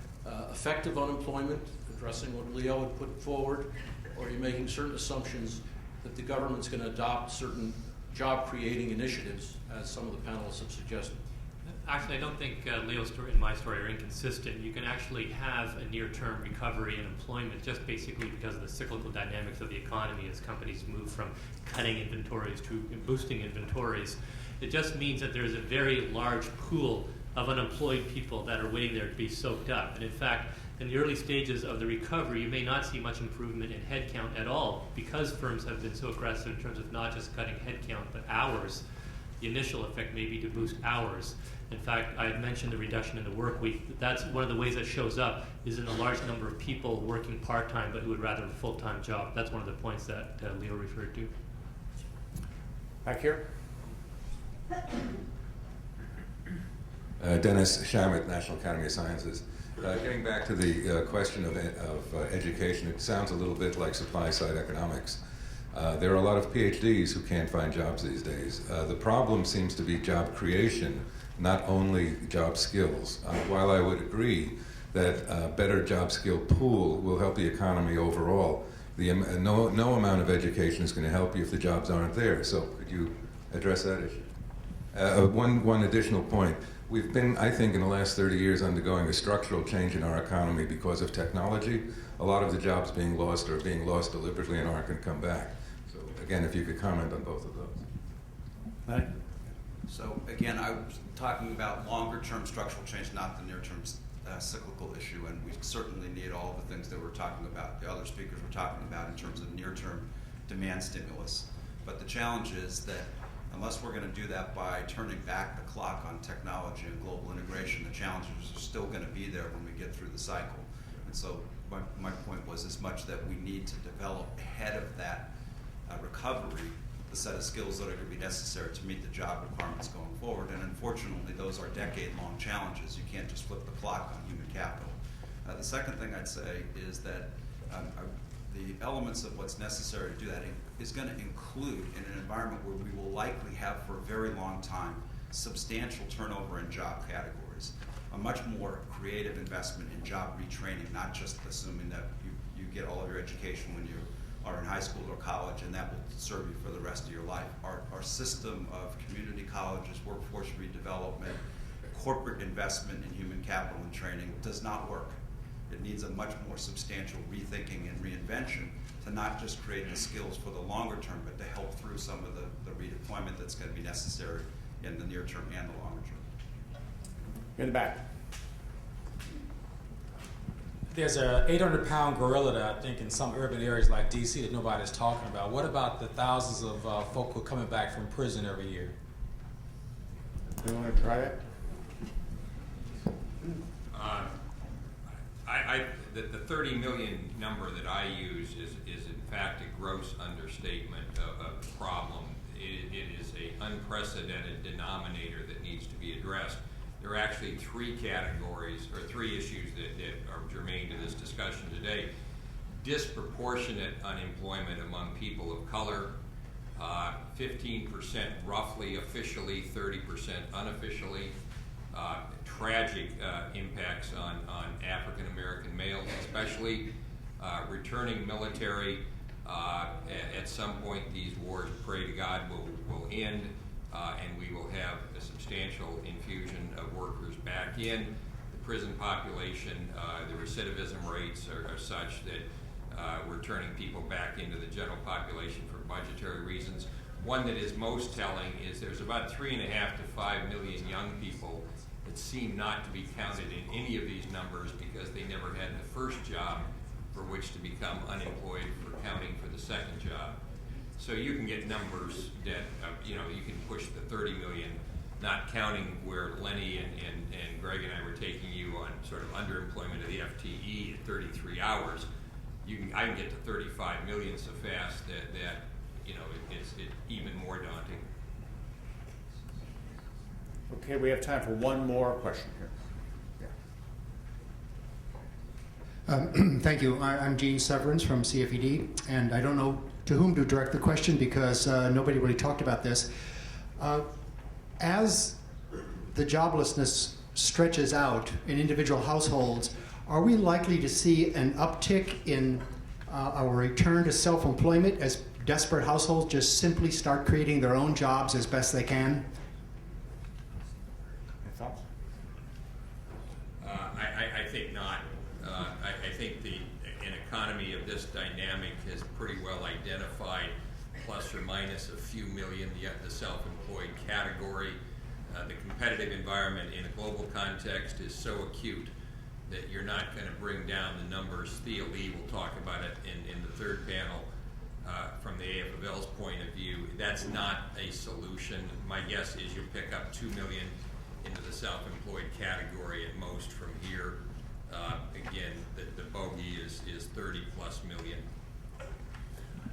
effective unemployment, addressing what Leo had put forward, or are you making certain assumptions that the government's going to adopt certain job-creating initiatives, as some of the panelists have suggested? Actually, I don't think Leo's story and my story are inconsistent. You can actually have a near-term recovery in employment just basically because of the cyclical dynamics of the economy as companies move from cutting inventories to boosting inventories. It just means that there's a very large pool of unemployed people that are waiting there to be soaked up. And in fact, in the early stages of the recovery, you may not see much improvement in headcount at all because firms have been so aggressive in terms of not just cutting headcount but hours. The initial effect may be to boost hours. In fact, I had mentioned the reduction in the work week. That's one of the ways that shows up is in a large number of people working part-time but who would rather have a full-time job. That's one of the points that Leo referred to. Back here. Dennis Shamit, National Academy of Sciences. Getting back to the question of education, it sounds a little bit like supply-side economics. There are a lot of PhDs who can't find jobs these days. The problem seems to be job creation, not only job skills. While I would agree that a better job skill pool will help the economy overall, no amount of education is going to help you if the jobs aren't there. So could you address that issue? One additional point. We've been, I think, in the last 30 years undergoing a structural change in our economy because of technology. A lot of the jobs being lost are being lost deliberately and aren't going to come back. So again, if you could comment on both of those. Right. So again, I was talking about longer-term structural change, not the near-term cyclical issue, and we certainly need all of the things that we're talking about, the other speakers were talking about in terms of near-term demand stimulus. But the challenge is that unless we're going to do that by turning back the clock on technology and global integration, the challenges are still going to be there when we get through the cycle. And so my point was as much that we need to develop ahead of that recovery the set of skills that are going to be necessary to meet the job requirements going forward. And unfortunately, those are decade-long challenges. You can't just flip the clock on human capital. The second thing I'd say is that the elements of what's necessary to do that is going to include, in an environment where we will likely have for a very long time substantial turnover in job categories, a much more creative investment in job retraining, not just assuming that you get all of your education when you are in high school or college and that will serve you for the rest of your life. Our system of community colleges, workforce redevelopment, corporate investment in human capital and training does not work. It needs a much more substantial rethinking and reinvention to not just create the skills for the longer term, but to help through some of the redeployment that's going to be necessary in the near term and the longer term. In the back. There's a 800-pound gorilla that I think in some urban areas like D.C. that nobody's talking about. What about the thousands of folk who are coming back from prison every year? You want to try it? The 30 million number that I use is in fact a gross understatement of the problem. It is an unprecedented denominator that needs to be addressed. There are actually three categories or three issues that are germane to this discussion today. Disproportionate unemployment among people of color, 15% roughly officially, 30% unofficially. Tragic impacts on African American males, especially returning military. At some point, these wars, pray to God, will end, and we will have a substantial infusion of workers back in. The prison population, the recidivism rates are such that we're turning people back into the general population for budgetary reasons. One that is most telling is there's about 3.5 to 5 million young people that seem not to be counted in any of these numbers because they never had the first job for which to become unemployed for counting for the second job. So you can get numbers that, you can push the 30 million, not counting where Lenny and Greg and I were taking you on sort of underemployment of the FTE at 33 hours. I can get to 35 million so fast that it's even more daunting. Okay, we have time for one more question here. Thank you. I'm Gene Severance from CFED, and I don't know to whom to direct the question because nobody really talked about this. As the joblessness stretches out in individual households, are we likely to see an uptick in our return to self-employment as desperate households just simply start creating their own jobs as best they can? Thoughts? I think not. I think an economy of this dynamic has pretty well identified plus or minus a few million the self-employed category. The competitive environment in a global context is so acute that you're not going to bring down the numbers. Thea Lee will talk about it in the third panel. From the AFL's point of view, that's not a solution. My guess is you'll pick up 2 million into the self-employed category at most from here. Again, the bogey is 30 plus million.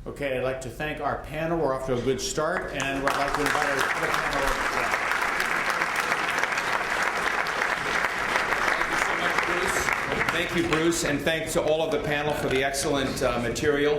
Okay, I'd like to thank our panel. We're off to a good start, and I'd like to invite our other panel over. Thank you, Bruce, and thanks to all of the panel for the excellent material.